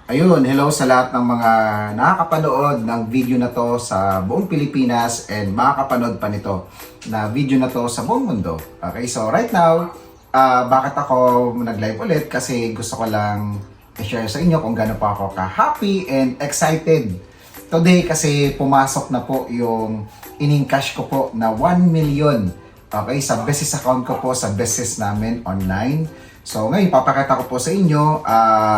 Ayun, hello sa lahat ng mga nakakapanood ng video na to sa buong Pilipinas and makakapanood pa nito na video na to sa buong mundo. Okay, so right now, bakit ako nag-live ulit? Kasi gusto ko lang i-share sa inyo kung gaano pa ako ka-happy and excited today kasi pumasok na po yung in-cash ko po na 1 million. Okay, sa business account ko po sa business namin online. So ngayon, papakita ko po sa inyo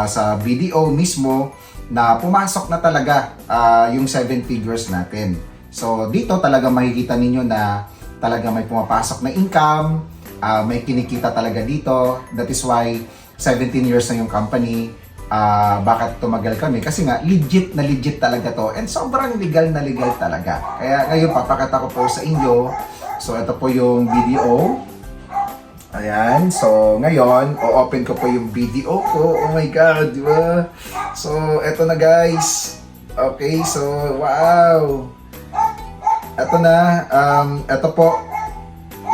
sa video mismo na pumasok na talaga yung 7 figures natin. So dito talaga makikita ninyo na talaga may pumapasok na income, may kinikita talaga dito. That is why 17 years na yung company. Bakit tumagal kami? Kasi nga, legit na legit talaga to. And sobrang legal na legal talaga. Kaya ngayon, papakita ko po sa inyo. So ito po yung video. Ayan, so ngayon, o-open ko po yung video ko. Oh my God, di ba? So, eto na guys. Okay, so, wow. Eto na, eto po,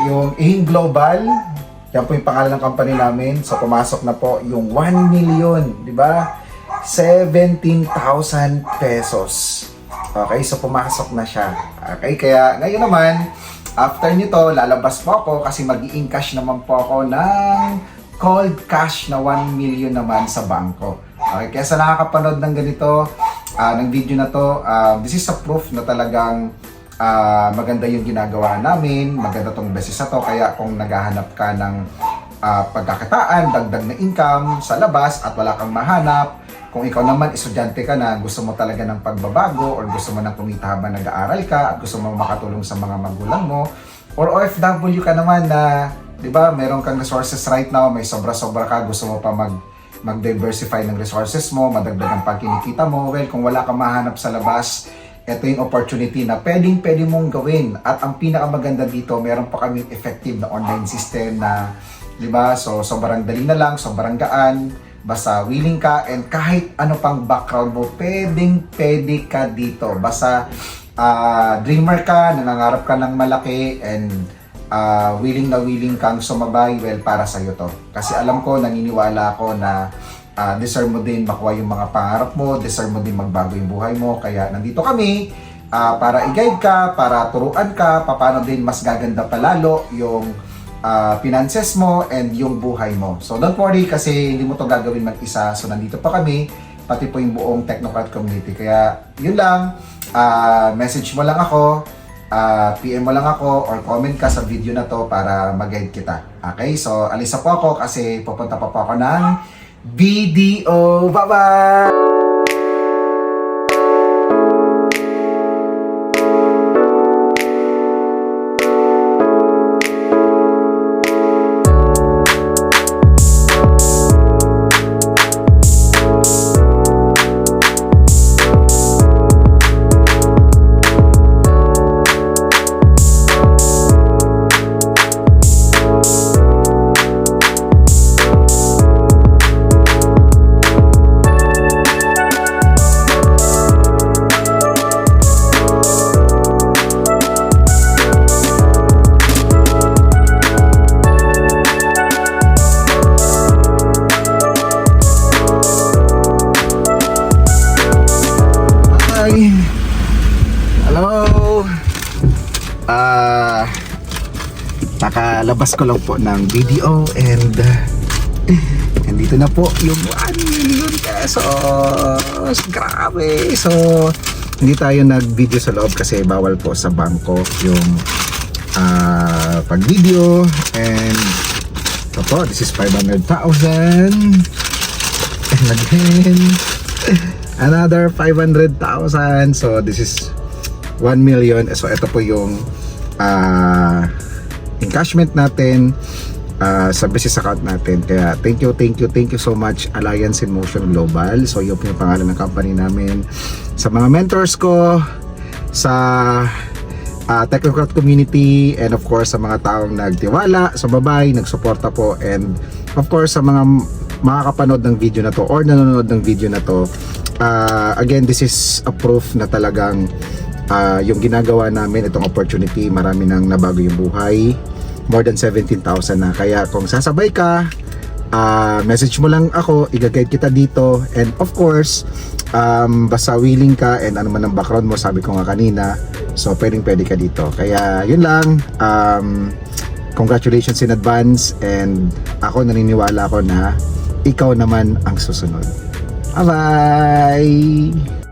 yung Ihing Global. Yan po yung pangalan ng company namin. So, pumasok na po yung 1 million, di ba? 17,000 pesos. Okay, so pumasok na siya. Okay, kaya ngayon naman, after nito, lalabas po ako kasi mag-i-encash naman po ako ng cold cash na 1 million naman sa bangko. Okay, kaya sa nakakapanood ng ganito, ng video na to, this is a proof na talagang maganda yung ginagawa namin, maganda tong business na to, kaya kung naghahanap ka ng pagkakitaan, dagdag na income sa labas at wala kang mahanap, kung ikaw naman estudyante ka na gusto mo talaga ng pagbabago or gusto mo ng kumita habang nag-aaral ka at gusto mo makatulong sa mga magulang mo or OFW ka naman na 'di ba, meron kang resources right now, may sobra-sobra ka, gusto mo pa mag-diversify ng resources mo, madagdag ang pagkinikita mo. Well, kung wala kang mahanap sa labas, ito yung opportunity na pwede mong gawin. At ang pinakamaganda dito, meron pa kaming effective na online system na 'di ba? So sobrang dali na lang, sobrang gaan. Basta willing ka and kahit ano pang background mo, pwede ka dito. Basta dreamer ka, nangangarap ka ng malaki and willing kang sumabay, well, para sa'yo to. Kasi alam ko, naniniwala ako na deserve mo din makuha yung mga pangarap mo, deserve mo din magbago yung buhay mo. Kaya nandito kami para i-guide ka, para turuan ka, paano din mas gaganda palalo yung finances mo and yung buhay mo. So don't worry kasi hindi mo to gagawin mag-isa. So nandito pa kami, pati po yung buong Technocrat community. Kaya yun lang, message mo lang ako, PM mo lang ako or comment ka sa video na to para mag-guide kita. Okay? So alisa po ako kasi pupunta pa po ako ng video. Bye-bye! Hello! Nakalabas ko lang po ng video and dito na po yung 1 million pesos! Grabe! So, hindi tayo nag-video sa loob kasi bawal po sa bangko yung pag-video and ito po, this is 500,000 and again another 500,000. So this is 1 million. So ito po yung encashment natin sa business account natin. Kaya thank you so much Alliance in Motion Global. So yun po yung pangalan ng company namin. Sa mga mentors ko, sa Technocrat community, and of course sa mga taong nagtiwala, sumabay, nagsuporta po, and of course sa mga makakapanood ng video na to or nanonood ng video na to. Again, this is a proof na talagang yung ginagawa namin, itong opportunity, marami nang nabago yung buhay. More than 17,000 na. Kaya kung sasabay ka, message mo lang ako, i-guide kita dito. And of course, basta willing ka and ano man ang background mo, sabi ko nga kanina, so pwede ka dito. Kaya yun lang, congratulations in advance, and ako naniniwala ko na ikaw naman ang susunod. Bye-bye!